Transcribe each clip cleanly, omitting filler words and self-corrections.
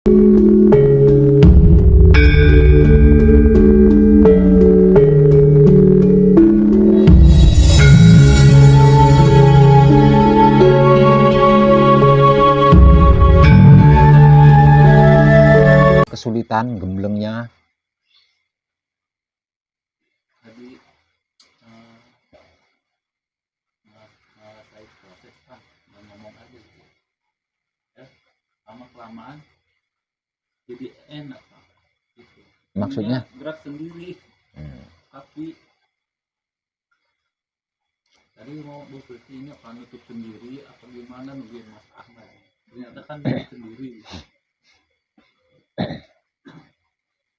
Kesulitan gemblengnya. Jadi saya proses kan ngomong aja gitu ya, lama kelamaan jadi enak Pak gitu. Maksudnya gerak sendiri kaki tadi mau bersih ini apa nutup sendiri apa gimana nungguin Mas Ahmad ternyata kan nutup sendiri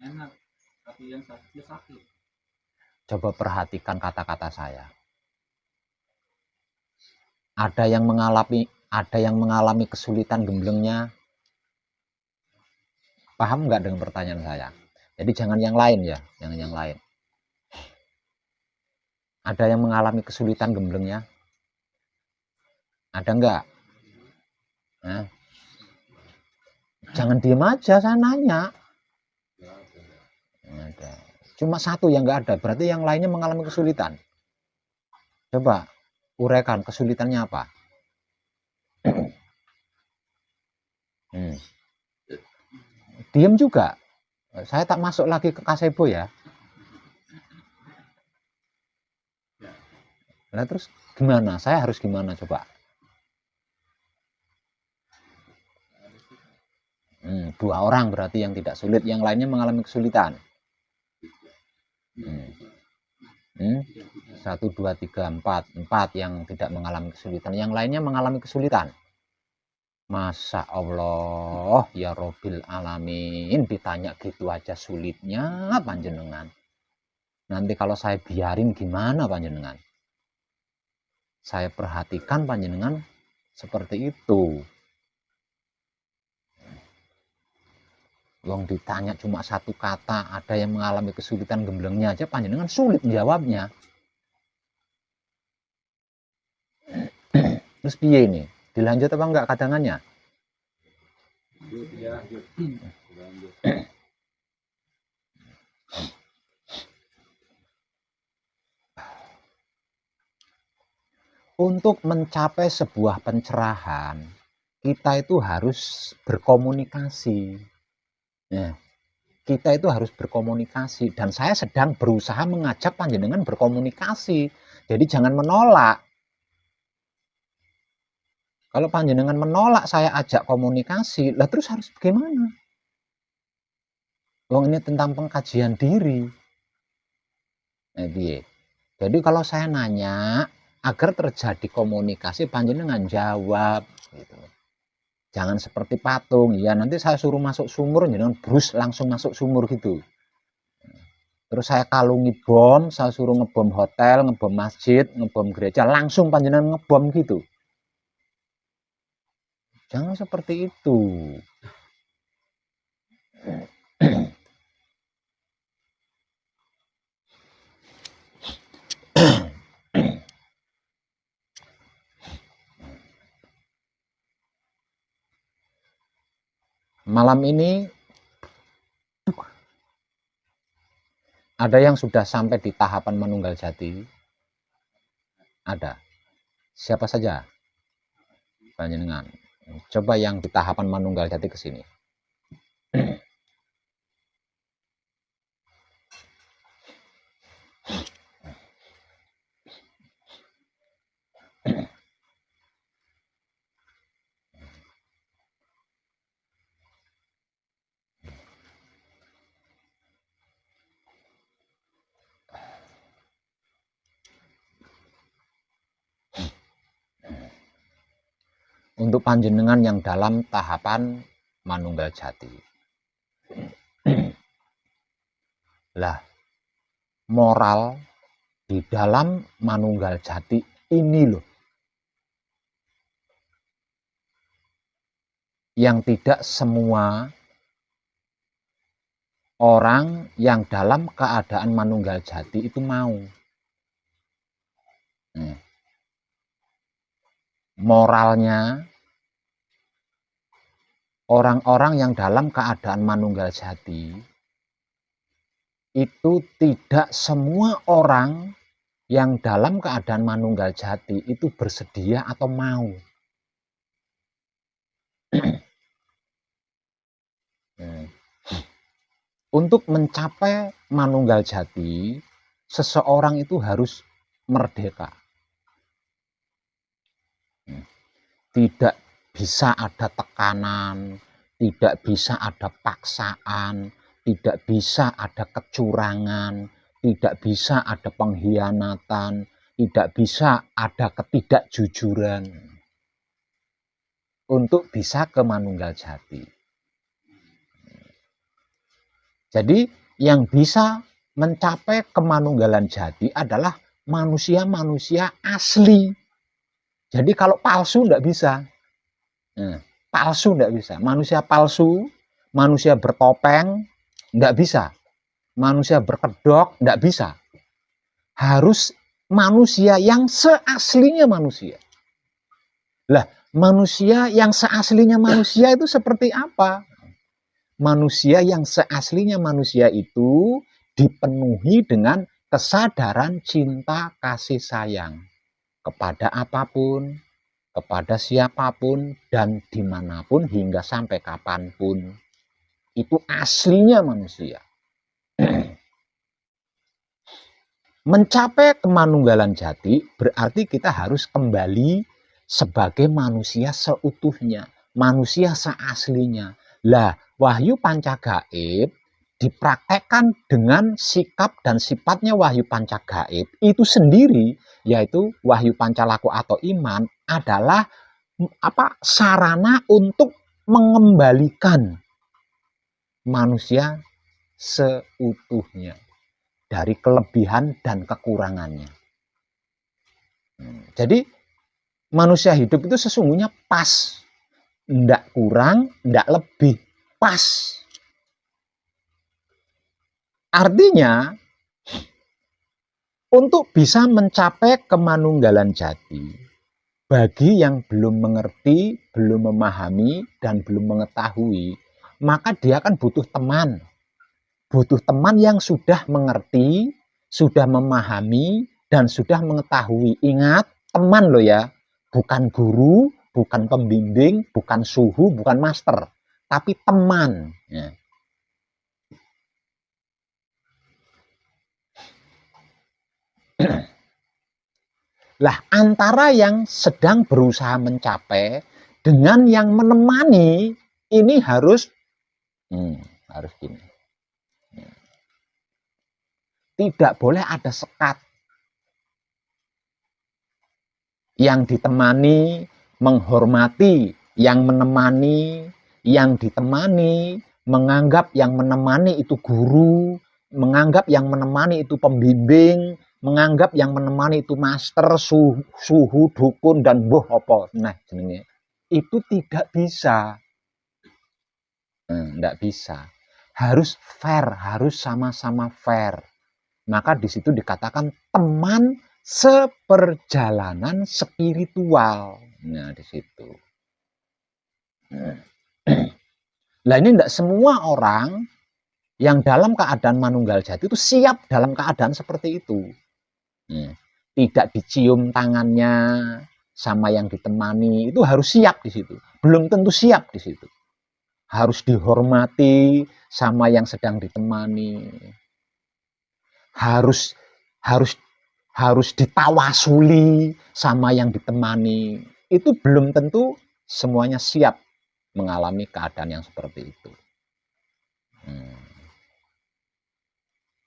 enak tapi yang sakit. coba perhatikan kata-kata saya. Ada yang mengalami kesulitan gemblengnya. Paham nggak dengan pertanyaan saya? Jadi jangan yang lain ya, jangan yang lain. Ada yang mengalami kesulitan gemblengnya? Ada nggak? Nah, jangan diem aja, saya nanya. Ada. Cuma satu yang nggak ada, berarti yang lainnya mengalami kesulitan. Coba uraikan kesulitannya apa? Diem juga. Saya tak masuk lagi ke kasebo ya. Nah terus gimana? Saya harus gimana coba? Dua orang berarti yang tidak sulit, yang lainnya mengalami kesulitan. 1, 2, 3, 4 yang tidak mengalami kesulitan, yang lainnya mengalami kesulitan. Masa Allah ya Robbil Alamin, ditanya gitu aja sulitnya panjenengan. Nanti kalau saya biarin gimana panjenengan? Saya perhatikan panjenengan seperti itu. Wong ditanya cuma satu kata, ada yang mengalami kesulitan gemblengnya aja panjenengan sulit menjawabnya. Terus piye ini? Dilanjut apa enggak kadangannya? Untuk mencapai sebuah pencerahan, kita itu harus berkomunikasi. Nah, kita itu harus berkomunikasi, dan saya sedang berusaha mengajak panjenengan berkomunikasi. Jadi jangan menolak. Kalau panjenengan menolak saya ajak komunikasi, lah terus harus bagaimana? Wong ini tentang pengkajian diri. Jadi kalau saya nanya agar terjadi komunikasi, panjenengan jawab gitu. Jangan seperti patung, ya nanti saya suruh masuk sumur, jangan brus langsung masuk sumur gitu. Terus saya kalungi bom, saya suruh ngebom hotel, ngebom masjid, ngebom gereja, langsung panjenengan ngebom gitu. Jangan seperti itu. Malam ini ada yang sudah sampai di tahapan manunggal jati? Ada. Siapa saja? Panjenengan. Coba yang di tahapan manunggal jati ke sini. Untuk panjenengan yang dalam tahapan manunggal jati. Lah, moral di dalam manunggal jati ini loh yang tidak semua orang yang dalam keadaan manunggal jati itu mau. Moralnya orang-orang yang dalam keadaan manunggal jati itu tidak semua orang yang dalam keadaan manunggal jati itu bersedia atau mau. Untuk mencapai manunggal jati, seseorang itu harus merdeka. Tidak bisa ada tekanan, tidak bisa ada paksaan, tidak bisa ada kecurangan, tidak bisa ada pengkhianatan, tidak bisa ada ketidakjujuran untuk bisa ke manunggal jati. Jadi yang bisa mencapai kemanunggalan jati adalah manusia-manusia asli. Jadi kalau palsu tidak bisa. Palsu tidak bisa. Manusia palsu, manusia bertopeng, tidak bisa. Manusia berkedok, tidak bisa. Harus manusia yang seaslinya manusia. Lah, manusia yang seaslinya manusia itu seperti apa? Manusia yang seaslinya manusia itu dipenuhi dengan kesadaran cinta kasih sayang kepada apapun, kepada siapapun, dan dimanapun hingga sampai kapanpun. Itu aslinya manusia. Mencapai kemanunggalan jati berarti kita harus kembali sebagai manusia seutuhnya, manusia seaslinya. Lah, wahyu pancagaib dipraktekkan dengan sikap dan sifatnya wahyu pancagaib itu sendiri, yaitu wahyu pancalaku atau iman adalah sarana untuk mengembalikan manusia seutuhnya dari kelebihan dan kekurangannya. Jadi manusia hidup itu sesungguhnya pas. Ndak kurang, ndak lebih, pas. Artinya, untuk bisa mencapai kemanunggalan jati, bagi yang belum mengerti, belum memahami, dan belum mengetahui, maka dia akan butuh teman. Butuh teman yang sudah mengerti, sudah memahami, dan sudah mengetahui. Ingat, teman loh ya, bukan guru, bukan pembimbing, bukan suhu, bukan master, tapi teman. Ya. Lah, antara yang sedang berusaha mencapai dengan yang menemani ini harus gini. Tidak boleh ada sekat. Yang ditemani menghormati yang menemani, yang ditemani menganggap yang menemani itu guru, menganggap yang menemani itu pembimbing, menganggap yang menemani itu master, suhu, dukun, dan boh apa. Nah, jenenge. Itu tidak bisa. Tidak bisa. Harus fair, harus sama-sama fair. Maka di situ dikatakan teman seperjalanan spiritual. Nah, di situ. Nah, ini tidak semua orang yang dalam keadaan manunggal jati itu siap dalam keadaan seperti itu. Tidak dicium tangannya sama yang ditemani, itu harus siap di situ. Belum tentu siap di situ. Harus dihormati sama yang sedang ditemani. Harus ditawasuli sama yang ditemani. Itu belum tentu semuanya siap mengalami keadaan yang seperti itu.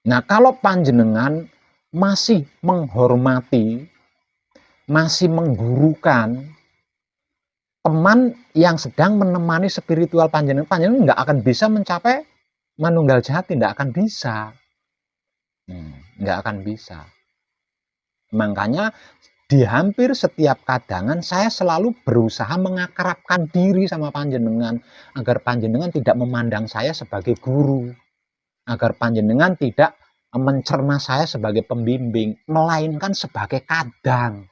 Nah, kalau panjenengan masih menghormati, masih menggurukan teman yang sedang menemani spiritual panjenengan nggak akan bisa mencapai manunggal jati, nggak akan bisa. Nggak akan bisa. Makanya di hampir setiap kadangan saya selalu berusaha mengakrabkan diri sama panjenengan agar panjenengan tidak memandang saya sebagai guru, agar panjenengan tidak mencerna saya sebagai pembimbing, melainkan sebagai kadang,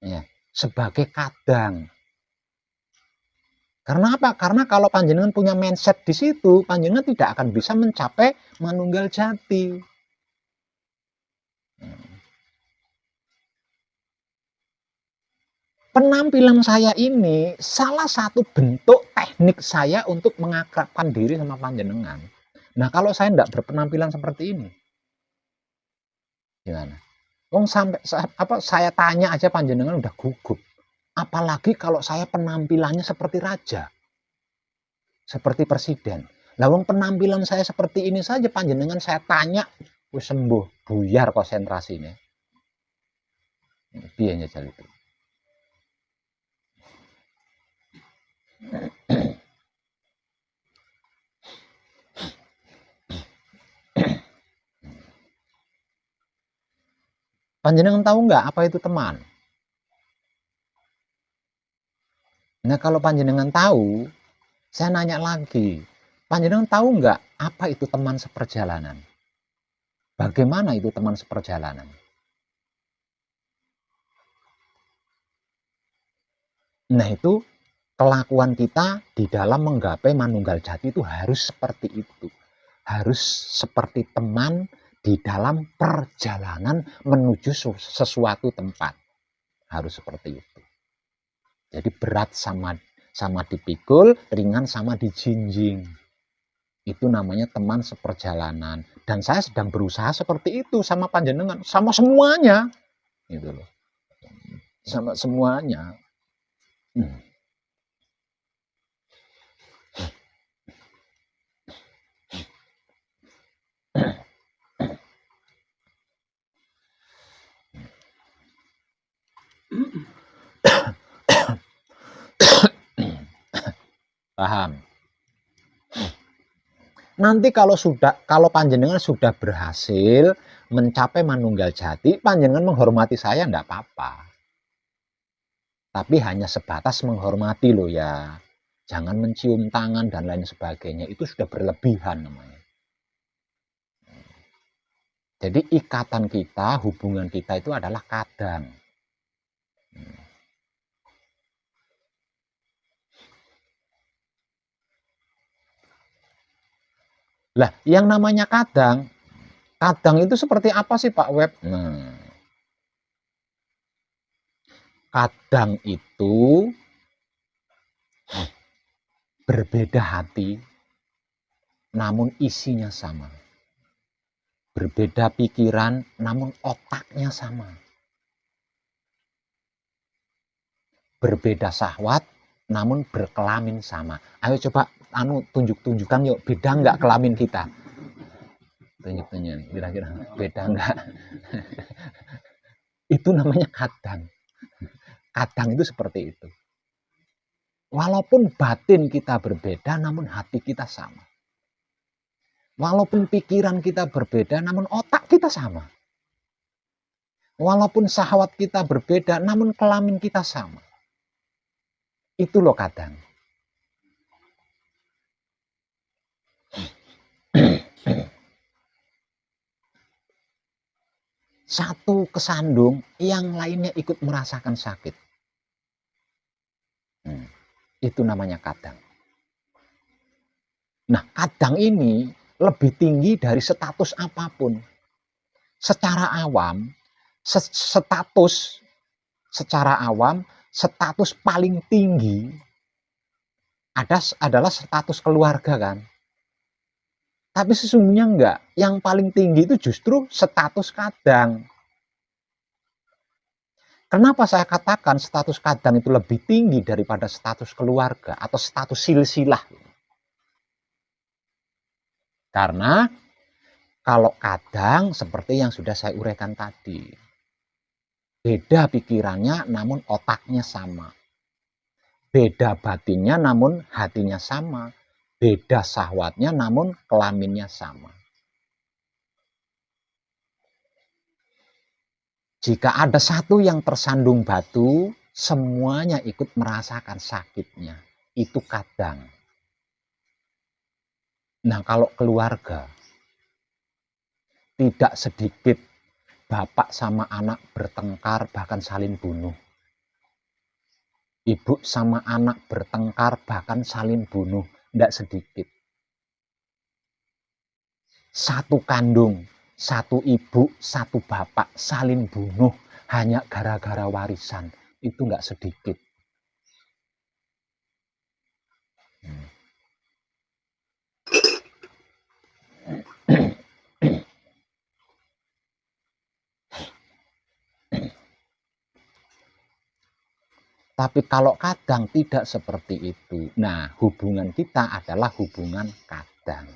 ya, sebagai kadang. Karena apa? Karena kalau panjenengan punya mindset di situ, panjenengan tidak akan bisa mencapai manunggal jati. Penampilan saya ini salah satu bentuk teknik saya untuk mengakrabkan diri sama panjenengan. Nah, kalau saya tidak berpenampilan seperti ini, gimana? Wong sampai saya tanya aja panjenengan udah gugup. Apalagi kalau saya penampilannya seperti raja, seperti presiden. Lah wong penampilan saya seperti ini saja panjenengan saya tanya, wis sembuh, buyar konsentrasinya. Piye nyejal itu? Panjenengan tahu nggak apa itu teman? Nah kalau panjenengan tahu, saya nanya lagi, panjenengan tahu nggak apa itu teman seperjalanan? Bagaimana itu teman seperjalanan? Nah itu kelakuan kita di dalam menggapai manunggal jati itu harus seperti itu. Harus seperti teman di dalam perjalanan menuju sesuatu tempat. Harus seperti itu. Jadi berat sama dipikul, ringan sama dijinjing. Itu namanya teman seperjalanan. Dan saya sedang berusaha seperti itu sama panjenengan, sama semuanya. Gitu loh. Sama semuanya. Paham? Nanti kalau panjenengan sudah berhasil mencapai manunggal jati, panjenengan menghormati saya enggak apa-apa. Tapi hanya sebatas menghormati loh ya. Jangan mencium tangan dan lain sebagainya. Itu sudah berlebihan namanya. Jadi ikatan kita, hubungan kita itu adalah kadang. Lah, yang namanya kadang itu seperti apa sih Pak Web? Nah, kadang itu berbeda hati, namun isinya sama. Berbeda pikiran, namun otaknya sama. Berbeda syahwat, namun berkelamin sama. Ayo coba tunjukkan yuk, beda nggak kelamin kita? Tunjuk-tunjuk kira-kira beda nggak? Itu namanya kadang. Kadang itu seperti itu. Walaupun batin kita berbeda, namun hati kita sama. Walaupun pikiran kita berbeda, namun otak kita sama. Walaupun syahwat kita berbeda, namun kelamin kita sama. Itu loh kadang. Satu kesandung, yang lainnya ikut merasakan sakit. Itu namanya kadang. Nah, kadang ini lebih tinggi dari status apapun. Secara awam, status paling tinggi adalah status keluarga kan. Tapi sesungguhnya enggak. Yang paling tinggi itu justru status kadang. Kenapa saya katakan status kadang itu lebih tinggi daripada status keluarga atau status silsilah? Karena kalau kadang seperti yang sudah saya uraikan tadi, beda pikirannya namun otaknya sama. Beda batinnya namun hatinya sama. Beda syahwatnya namun kelaminnya sama. Jika ada satu yang tersandung batu, semuanya ikut merasakan sakitnya. Itu kadang. Nah, kalau keluarga, tidak sedikit bapak sama anak bertengkar, bahkan saling bunuh. Ibu sama anak bertengkar, bahkan saling bunuh, tidak sedikit. Satu kandung, satu ibu, satu bapak saling bunuh hanya gara-gara warisan. Itu tidak sedikit. Tapi kalau kadang tidak seperti itu. Nah, hubungan kita adalah hubungan kadang.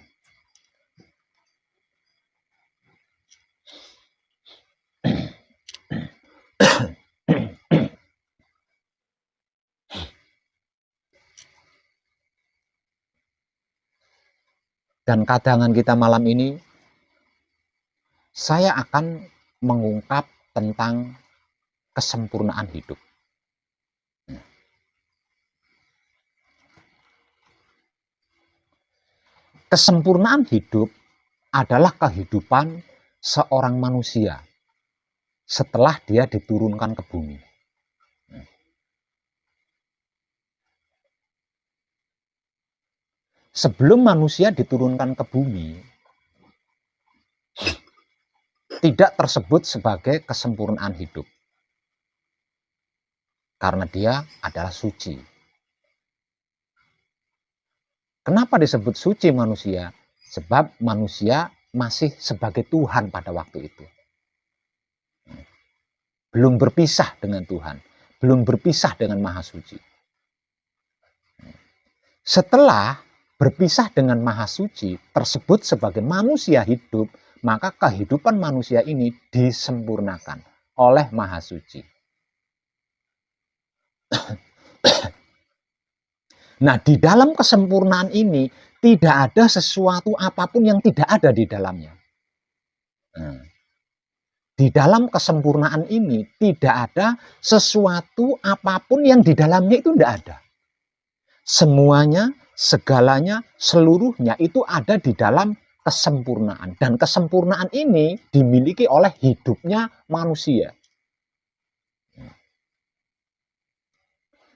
Dan kadangan kita malam ini, saya akan mengungkap tentang kesempurnaan hidup. Kesempurnaan hidup adalah kehidupan seorang manusia setelah dia diturunkan ke bumi. Sebelum manusia diturunkan ke bumi, tidak tersebut sebagai kesempurnaan hidup. Karena dia adalah suci. Kenapa disebut suci manusia? Sebab manusia masih sebagai Tuhan pada waktu itu. Belum berpisah dengan Tuhan. Belum berpisah dengan Maha Suci. Setelah berpisah dengan Maha Suci, tersebut sebagai manusia hidup, maka kehidupan manusia ini disempurnakan oleh Maha Suci. Nah, di dalam kesempurnaan ini tidak ada sesuatu apapun yang tidak ada di dalamnya. Nah, di dalam kesempurnaan ini tidak ada sesuatu apapun yang di dalamnya itu tidak ada. Semuanya, segalanya, seluruhnya itu ada di dalam kesempurnaan. Dan kesempurnaan ini dimiliki oleh hidupnya manusia.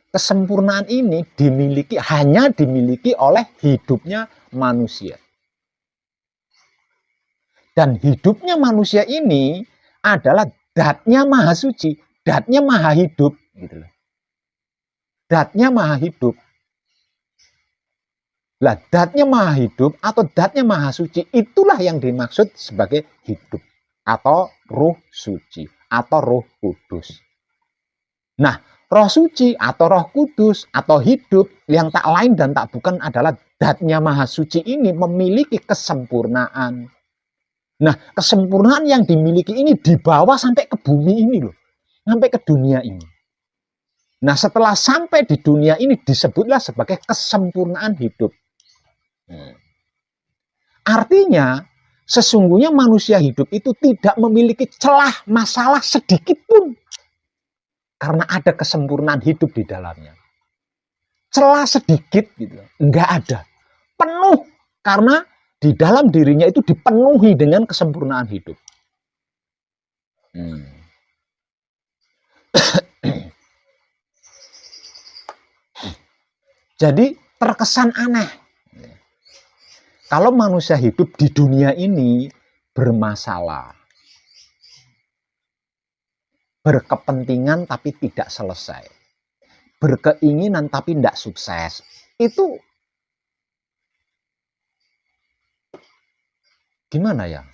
Kesempurnaan ini hanya dimiliki oleh hidupnya manusia. Dan hidupnya manusia ini adalah datnya Maha Suci, datnya Maha Hidup, gitu loh. Datnya Maha Hidup. Lah, datnya Maha Hidup atau datnya Maha Suci, itulah yang dimaksud sebagai hidup atau Roh Suci atau Roh Kudus. Nah, Roh Suci atau Roh Kudus atau hidup yang tak lain dan tak bukan adalah datnya Maha Suci ini memiliki kesempurnaan. Nah, kesempurnaan yang dimiliki ini dibawa sampai ke bumi ini loh. Sampai ke dunia ini. Nah, setelah sampai di dunia ini disebutlah sebagai kesempurnaan hidup. Artinya, sesungguhnya manusia hidup itu tidak memiliki celah masalah sedikit pun. Karena ada kesempurnaan hidup di dalamnya. Celah sedikit gitu, enggak ada. Penuh karena di dalam dirinya itu dipenuhi dengan kesempurnaan hidup. Jadi terkesan aneh. Kalau manusia hidup di dunia ini bermasalah, berkepentingan tapi tidak selesai, berkeinginan tapi tidak sukses, itu gimana ya?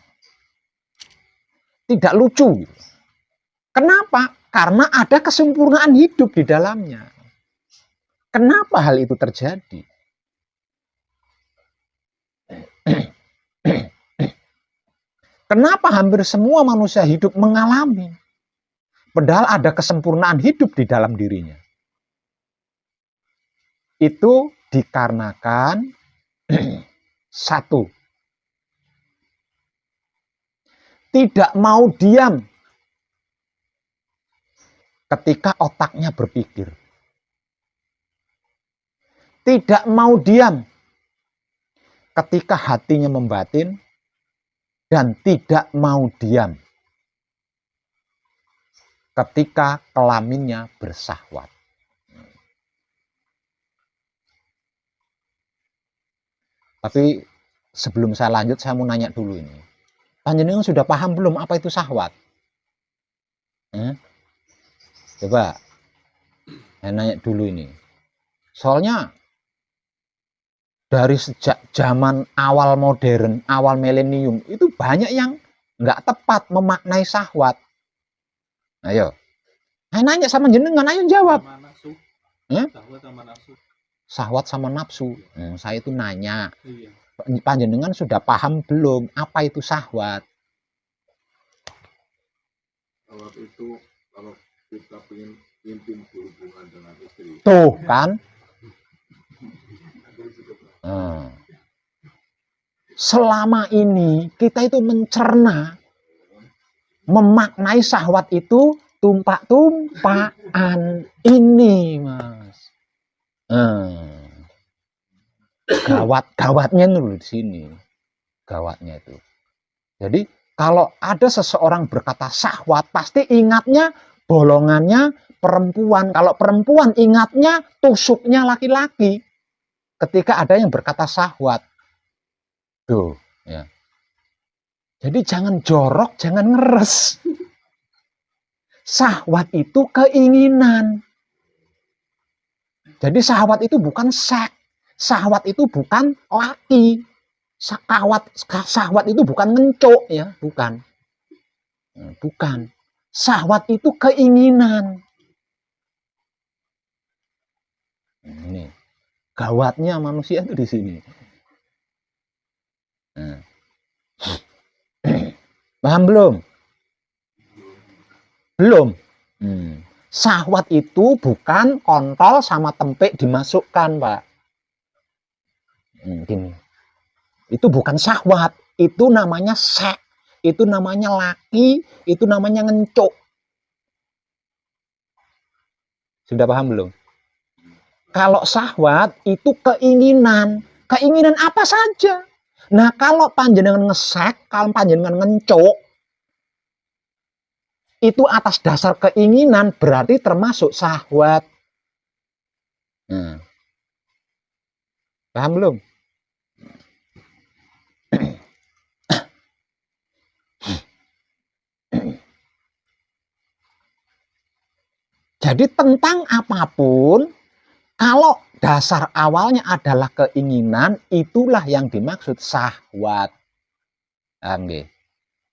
Tidak lucu. Kenapa? Karena ada kesempurnaan hidup di dalamnya. Kenapa hal itu terjadi? Kenapa hampir semua manusia hidup mengalami? Padahal ada kesempurnaan hidup di dalam dirinya. Itu dikarenakan satu, tidak mau diam ketika otaknya berpikir. Tidak mau diam ketika hatinya membatin. Dan tidak mau diam ketika kelaminnya bersahwat. Tapi sebelum saya lanjut, saya mau nanya dulu ini. Panjenengan sudah paham belum apa itu syahwat? Coba saya nanya dulu ini. Soalnya dari sejak zaman awal modern, awal milenium, itu banyak yang nggak tepat memaknai syahwat. Ayo, saya nanya sama jenengan, ayo jawab. Sama nafsu. Syahwat sama nafsu. Syahwat sama nafsu. Saya itu nanya, Iya. panjenengan sudah paham belum apa itu syahwat? Syahwat itu kalau kita ingin intim berhubungan dengan istri. Tuh kan. Selama ini kita itu mencerna, memaknai syahwat itu tumpak-tumpakan ini, Mas. Gawatnya dulu di sini. Gawatnya itu. Jadi kalau ada seseorang berkata syahwat, pasti ingatnya bolongannya perempuan. Kalau perempuan ingatnya tusuknya laki-laki. Ketika ada yang berkata syahwat. Tuh, ya. Jadi jangan jorok, jangan ngeres. Syahwat itu keinginan. Jadi syahwat itu bukan seks. Syahwat itu bukan laki. Syahwat itu bukan ngencuk, ya, bukan. Bukan. Syahwat itu keinginan. Ini gawatnya manusia itu di sini. Paham belum? Belum. Syahwat itu bukan kontol sama tempek dimasukkan, Pak. Gini. Itu bukan syahwat, itu namanya seks, itu namanya laki, itu namanya ngencuk. Sudah paham belum? Kalau syahwat itu keinginan, keinginan apa saja. Nah, kalau panjenengan ngesek, kalau panjenengan ngencuk, itu atas dasar keinginan berarti termasuk syahwat. Paham belum? Jadi tentang apapun, kalau dasar awalnya adalah keinginan, itulah yang dimaksud syahwat.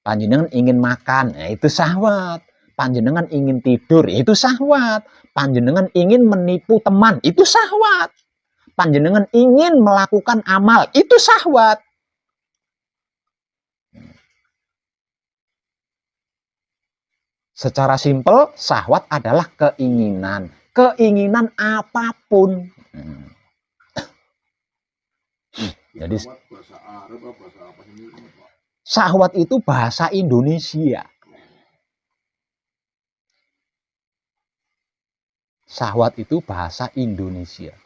Panjenengan ingin makan, itu syahwat. Panjenengan ingin tidur, itu syahwat. Panjenengan ingin menipu teman, itu syahwat. Panjenengan ingin melakukan amal, itu syahwat. Secara simpel, syahwat adalah keinginan. Keinginan apapun. Jadi bahasa Arab atau bahasa apa ini? Syahwat itu bahasa Indonesia. Syahwat itu bahasa Indonesia.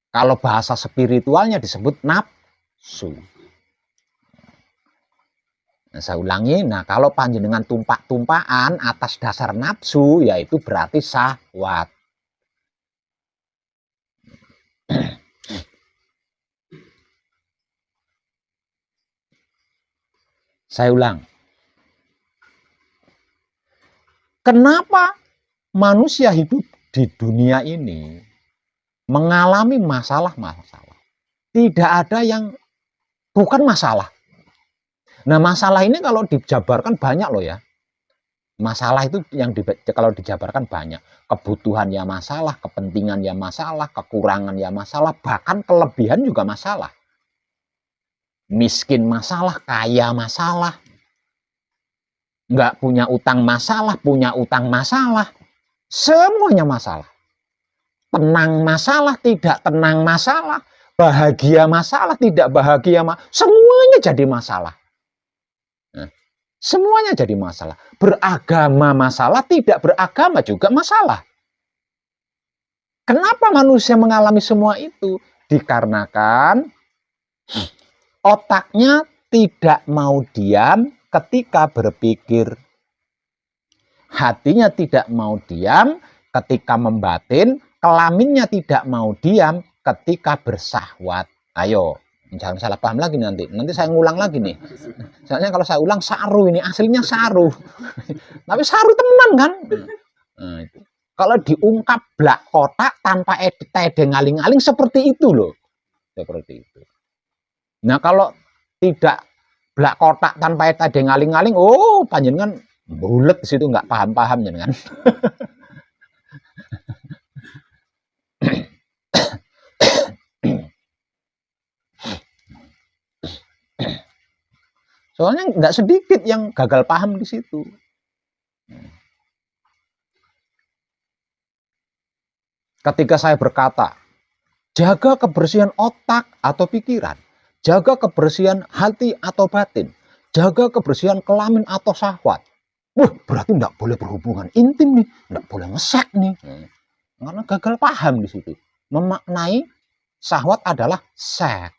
Kalau bahasa spiritualnya disebut nafsu. Saya ulangi, kalau panjenengan tumpak-tumpakan atas dasar nafsu, yaitu berarti syahwat. Saya ulang. Kenapa manusia hidup di dunia ini mengalami masalah-masalah? Tidak ada yang bukan masalah. Nah, masalah ini kalau dijabarkan banyak loh ya. Masalah itu yang kalau dijabarkan banyak. Kebutuhan ya masalah, kepentingan ya masalah, kekurangan ya masalah, bahkan kelebihan juga masalah. Miskin masalah, kaya masalah. Nggak punya utang masalah, punya utang masalah. Semuanya masalah. Tenang masalah, tidak tenang masalah. Bahagia masalah, tidak bahagia masalah. Semuanya jadi masalah. Semuanya jadi masalah. Beragama masalah, tidak beragama juga masalah. Kenapa manusia mengalami semua itu? Dikarenakan otaknya tidak mau diam ketika berpikir. Hatinya tidak mau diam ketika membatin. Kelaminnya tidak mau diam ketika bersahwat. Ayo, jangan salah paham lagi nanti. Nanti saya ngulang lagi nih. Soalnya kalau saya ulang saru ini, aslinya saru. Tapi saru teman kan? Nah, itu. Kalau diungkap blak kotak tanpa tedeng aling-aling seperti itu loh. Seperti itu. Nah, kalau tidak blak kotak tanpa tedeng aling-aling, oh panjenengan bulet di situ nggak paham-paham kan? Soalnya nggak sedikit yang gagal paham di situ. Ketika saya berkata, jaga kebersihan otak atau pikiran, jaga kebersihan hati atau batin, jaga kebersihan kelamin atau syahwat. Wah, berarti nggak boleh berhubungan intim nih, nggak boleh ngesek nih. Karena gagal paham di situ. Memaknai syahwat adalah seks.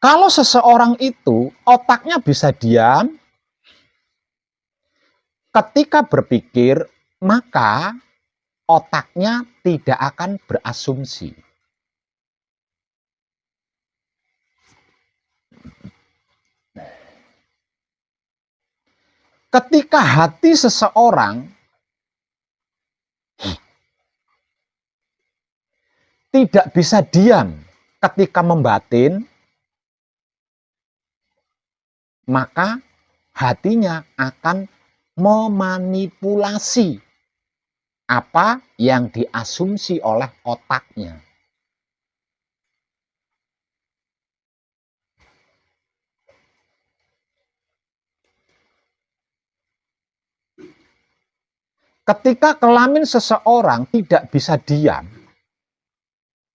Kalau seseorang itu otaknya bisa diam ketika berpikir, maka otaknya tidak akan berasumsi. Ketika hati seseorang tidak bisa diam ketika membatin, maka hatinya akan memanipulasi apa yang diasumsi oleh otaknya. Ketika kelamin seseorang tidak bisa diam,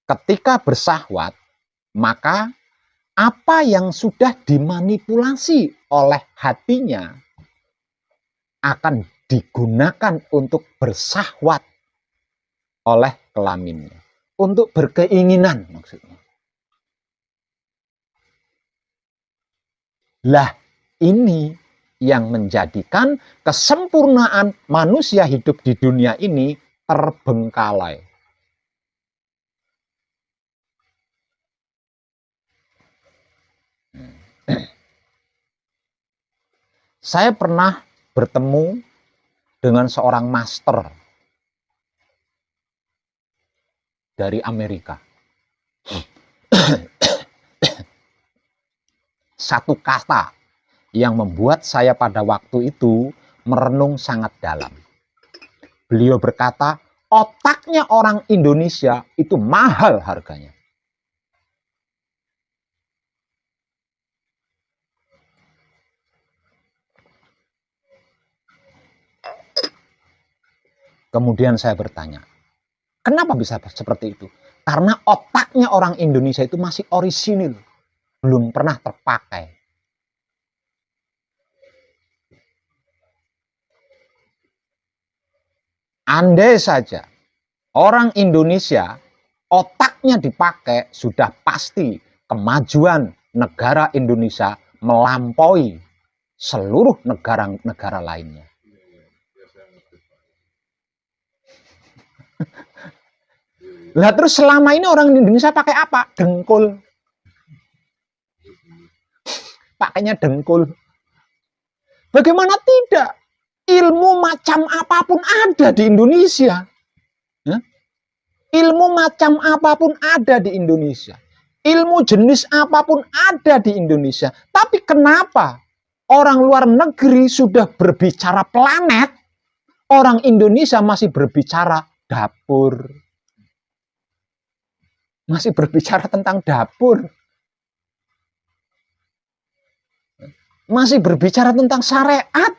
ketika bersahwat, maka apa yang sudah dimanipulasi oleh hatinya akan digunakan untuk bersahwat oleh kelaminnya. Untuk berkeinginan maksudnya. Lah, ini yang menjadikan kesempurnaan manusia hidup di dunia ini terbengkalai. Saya pernah bertemu dengan seorang master dari Amerika. Satu kata yang membuat saya pada waktu itu merenung sangat dalam. Beliau berkata, otaknya orang Indonesia itu mahal harganya. Kemudian saya bertanya, kenapa bisa seperti itu? Karena otaknya orang Indonesia itu masih orisinil, belum pernah terpakai. Andai saja orang Indonesia otaknya dipakai, sudah pasti kemajuan negara Indonesia melampaui seluruh negara-negara lainnya. Lah terus selama ini orang Indonesia pakai apa? Dengkul. Pakainya dengkul. Bagaimana tidak? Ilmu macam apapun ada di Indonesia. Ilmu macam apapun ada di Indonesia. Ilmu jenis apapun ada di Indonesia. Tapi kenapa orang luar negeri sudah berbicara planet, orang Indonesia masih berbicara dapur? Masih berbicara tentang dapur. Masih berbicara tentang syariat.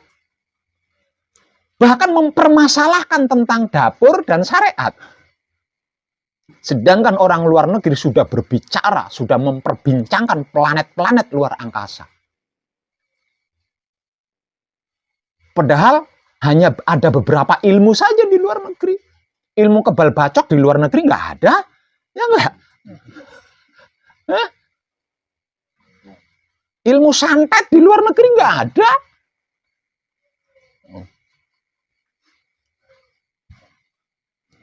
Bahkan mempermasalahkan tentang dapur dan syariat. Sedangkan orang luar negeri sudah berbicara, sudah memperbincangkan planet-planet luar angkasa. Padahal hanya ada beberapa ilmu saja di luar negeri. Ilmu kebal bacok di luar negeri nggak ada. Ya nggak? Hah? Ilmu santet di luar negeri nggak ada.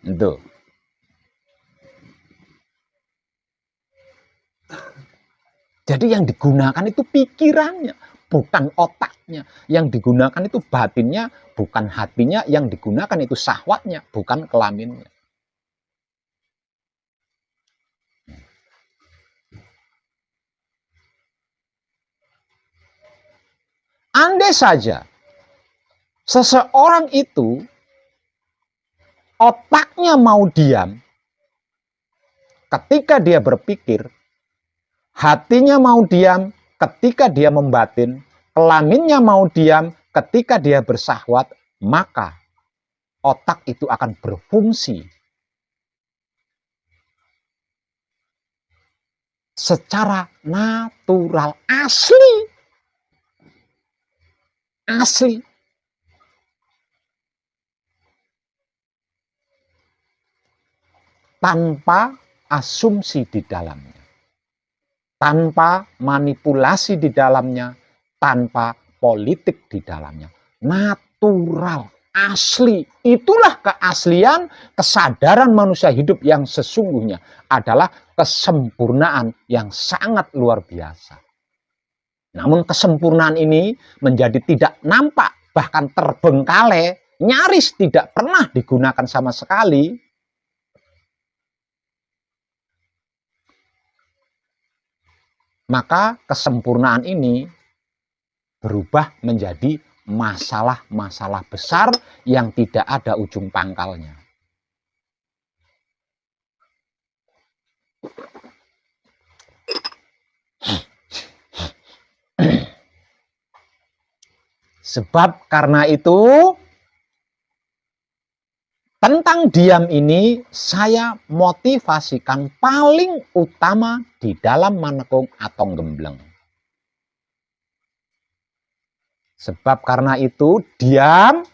Itu. Jadi yang digunakan itu pikirannya, bukan otaknya. Yang digunakan itu batinnya, bukan hatinya. Yang digunakan itu syahwatnya, bukan kelaminnya. Andai saja seseorang itu otaknya mau diam ketika dia berpikir, hatinya mau diam ketika dia membatin, kelaminnya mau diam ketika dia bersahwat, maka otak itu akan berfungsi secara natural, asli. Tanpa asumsi di dalamnya, tanpa manipulasi di dalamnya, tanpa politik di dalamnya. Natural, asli. Itulah keaslian kesadaran manusia hidup yang sesungguhnya adalah kesempurnaan yang sangat luar biasa. Namun kesempurnaan ini menjadi tidak nampak, bahkan terbengkalai, nyaris tidak pernah digunakan sama sekali. Maka kesempurnaan ini berubah menjadi masalah-masalah besar yang tidak ada ujung pangkalnya. Sebab karena itu, tentang diam ini saya motivasikan paling utama di dalam manekung atau gembleng. Sebab karena itu, diam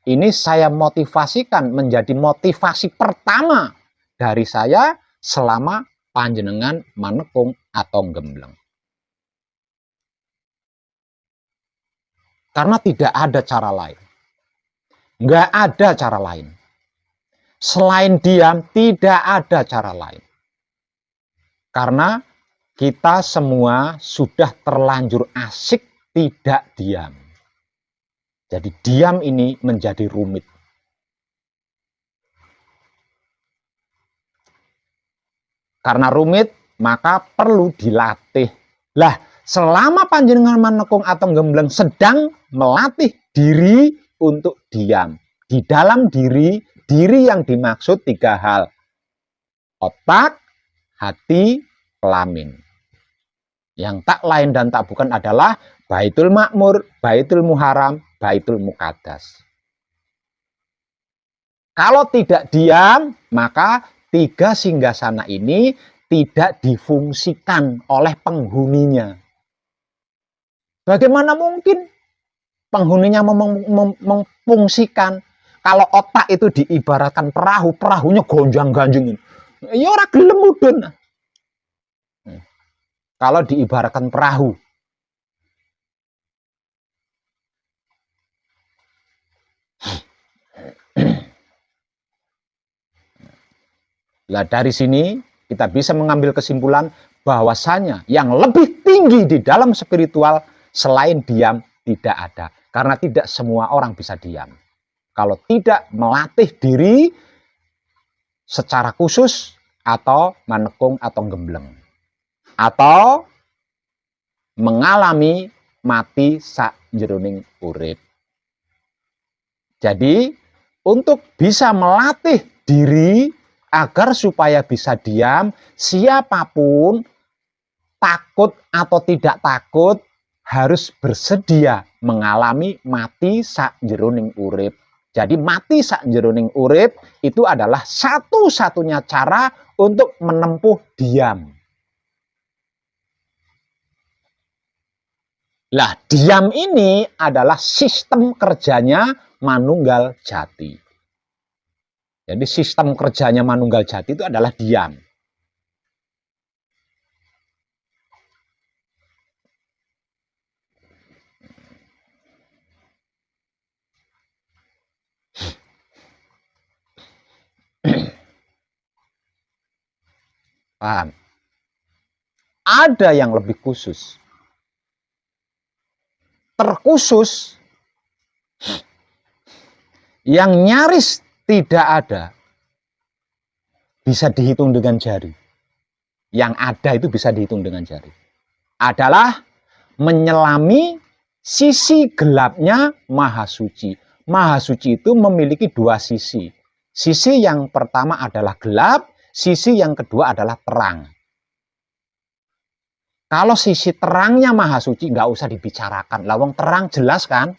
ini saya motivasikan menjadi motivasi pertama dari saya selama panjenengan manekung atau gembleng. Karena tidak ada cara lain. Nggak ada cara lain. Selain diam, tidak ada cara lain. Karena kita semua sudah terlanjur asik tidak diam. Jadi diam ini menjadi rumit. Karena rumit, maka perlu dilatih. Lah, selama panjenengan manekung atau gembleng sedang melatih diri untuk diam. Di dalam diri yang dimaksud 3 hal. Otak, hati, kelamin. Yang tak lain dan tak bukan adalah Baitul Makmur, Baitul Muharram, Baitul Muqaddas. Kalau tidak diam, maka 3 singgasana ini tidak difungsikan oleh penghuninya. Bagaimana mungkin penghuninya memfungsikan? Kalau otak itu diibaratkan perahu, perahunya gonjang-ganjing. Ya ora gelem mudhun. Kalau diibaratkan perahu. Nah, dari sini kita bisa mengambil kesimpulan bahwasanya yang lebih tinggi di dalam spiritual selain diam tidak ada. Karena tidak semua orang bisa diam. Kalau tidak melatih diri secara khusus atau manekung atau gembleng. Atau mengalami mati sakjroning urip. Jadi untuk bisa melatih diri agar supaya bisa diam, siapapun takut atau tidak takut harus bersedia mengalami mati sakjroning urip. Jadi mati sakjeroning urip itu adalah satu-satunya cara untuk menempuh diam. Lah, diam ini adalah sistem kerjanya manunggal jati. Jadi sistem kerjanya manunggal jati itu adalah diam. Paham? Ada yang lebih khusus. Terkhusus yang nyaris tidak ada, bisa dihitung dengan jari. Yang ada itu bisa dihitung dengan jari. Adalah menyelami sisi gelapnya Maha Suci. Maha Suci itu memiliki dua sisi. Sisi yang pertama adalah gelap, sisi yang kedua adalah terang. Kalau sisi terangnya Maha Suci nggak usah dibicarakan. Lawang terang jelas kan?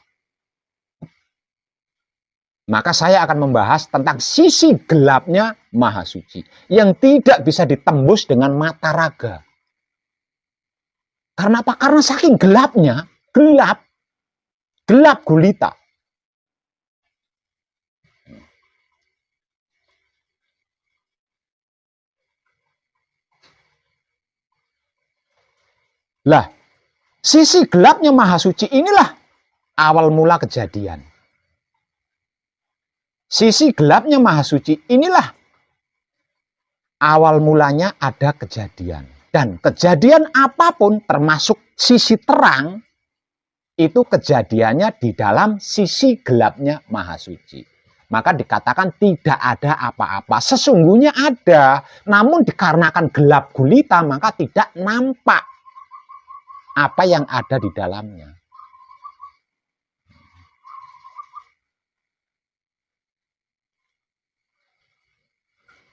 Maka saya akan membahas tentang sisi gelapnya Maha Suci. Yang tidak bisa ditembus dengan mata raga. Karena apa? Karena saking gelapnya, gelap gulita. Lah, sisi gelapnya Maha Suci inilah awal mula kejadian. Sisi gelapnya Maha Suci inilah awal mulanya ada kejadian. Dan kejadian apapun termasuk sisi terang, itu kejadiannya di dalam sisi gelapnya Maha Suci. Maka dikatakan tidak ada apa-apa. Sesungguhnya ada, namun dikarenakan gelap gulita maka tidak nampak apa yang ada di dalamnya.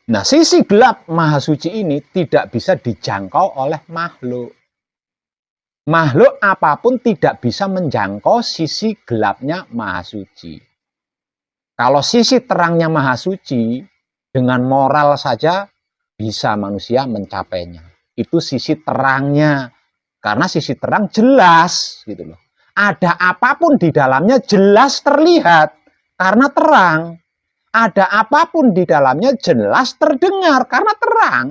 Nah, sisi gelap Maha Suci ini tidak bisa dijangkau oleh makhluk. Makhluk apapun tidak bisa menjangkau sisi gelapnya Maha Suci. Kalau sisi terangnya Maha Suci, dengan moral saja bisa manusia mencapainya. Itu sisi terangnya. Karena sisi terang jelas gitu loh. Ada apapun di dalamnya jelas terlihat karena terang. Ada apapun di dalamnya jelas terdengar karena terang.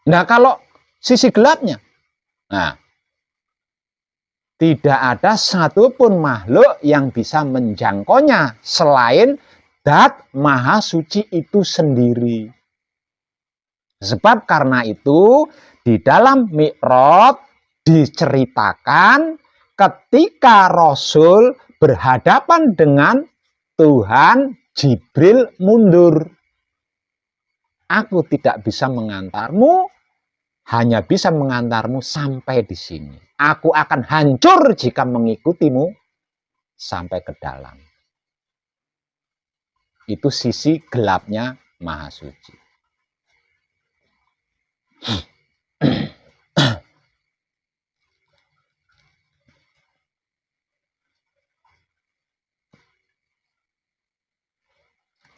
Nah, kalau sisi gelapnya, nah, tidak ada satupun makhluk yang bisa menjangkaunya selain Dat Maha Suci itu sendiri. Sebab karena itu di dalam Mi'raj diceritakan ketika Rasul berhadapan dengan Tuhan, Jibril mundur. Aku tidak bisa mengantarmu, hanya bisa mengantarmu sampai di sini. Aku akan hancur jika mengikutimu sampai ke dalam. Itu sisi gelapnya Maha Suci.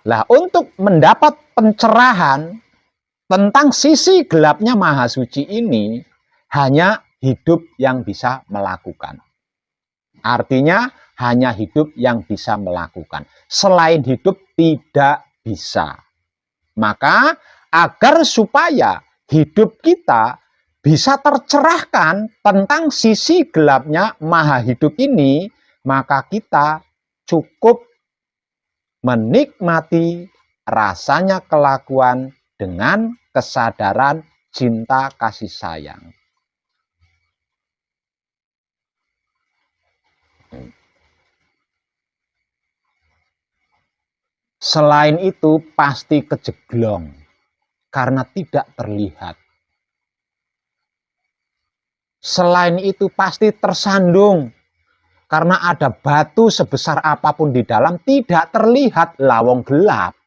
Lah, untuk mendapat pencerahan tentang sisi gelapnya Maha Suci ini, hanya hidup yang bisa melakukan. Artinya, hanya hidup yang bisa melakukan. Selain hidup, tidak bisa. Maka, agar supaya hidup kita bisa tercerahkan tentang sisi gelapnya Maha Hidup ini, maka kita cukup menikmati rasanya kelakuan dengan kesadaran cinta kasih sayang. Selain itu pasti kejeglong karena tidak terlihat. Selain itu pasti tersandung karena ada batu sebesar apapun di dalam tidak terlihat, lawang gelap.